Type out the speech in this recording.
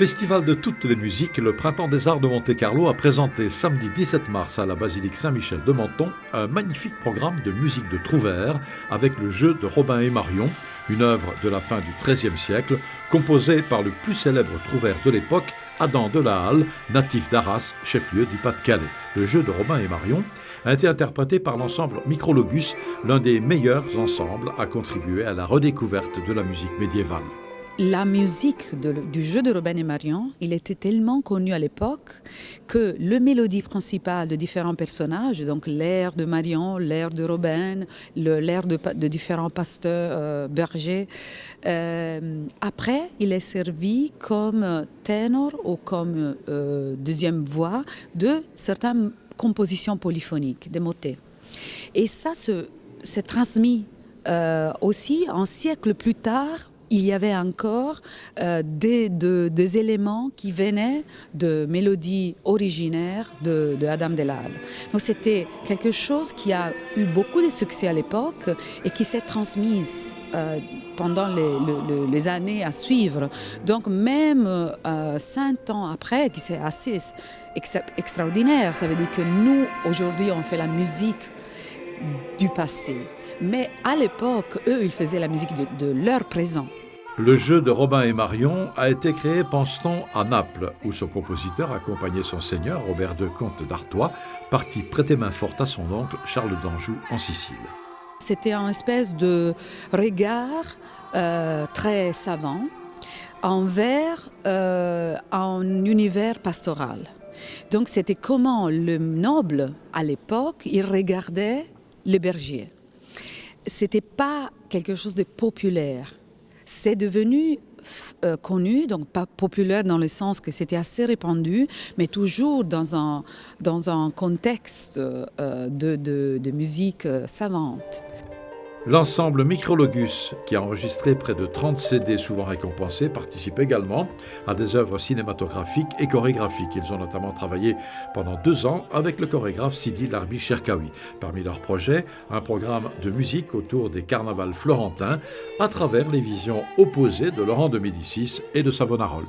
Festival de toutes les musiques, le Printemps des Arts de Monte-Carlo a présenté samedi 17 mars à la basilique Saint-Michel de Menton un magnifique programme de musique de Trouvère avec le jeu de Robin et Marion, une œuvre de la fin du XIIIe siècle, composée par le plus célèbre trouvère de l'époque, Adam de la Halle, natif d'Arras, chef-lieu du Pas-de-Calais. Le jeu de Robin et Marion a été interprété par l'ensemble Micrologus, l'un des meilleurs ensembles à contribuer à la redécouverte de la musique médiévale. La musique du jeu de Robin et Marion, il était tellement connu à l'époque que le mélodie principale de différents personnages, donc l'air de Marion, l'air de Robin, l'air de différents pasteurs, bergers, après il est servi comme ténor ou comme deuxième voix de certaines compositions polyphoniques, des motets. Et ça s'est transmis aussi un siècle plus tard. Il y avait encore des éléments qui venaient de mélodies originaires de Adam de la Halle. Donc c'était quelque chose qui a eu beaucoup de succès à l'époque et qui s'est transmise pendant les années à suivre. Donc même 5 ans après, qui c'est assez extraordinaire, ça veut dire que nous, aujourd'hui, on fait la musique du passé. Mais à l'époque, eux, ils faisaient la musique de leur présent. Le jeu de Robin et Marion a été créé, pense-t-on, à Naples, où son compositeur accompagnait son seigneur, Robert II, comte d'Artois, parti prêter main forte à son oncle, Charles d'Anjou, en Sicile. C'était un espèce de regard très savant envers un univers pastoral. Donc c'était comment le noble, à l'époque, il regardait le berger. C'était pas quelque chose de populaire. C'est devenu connu, donc pas populaire dans le sens que c'était assez répandu, mais toujours dans un contexte de musique savante. L'ensemble Micrologus, qui a enregistré près de 30 CD souvent récompensés, participe également à des œuvres cinématographiques et chorégraphiques. Ils ont notamment travaillé pendant 2 ans avec le chorégraphe Sidi Larbi Cherkaoui. Parmi leurs projets, un programme de musique autour des carnavals florentins à travers les visions opposées de Laurent de Médicis et de Savonarole.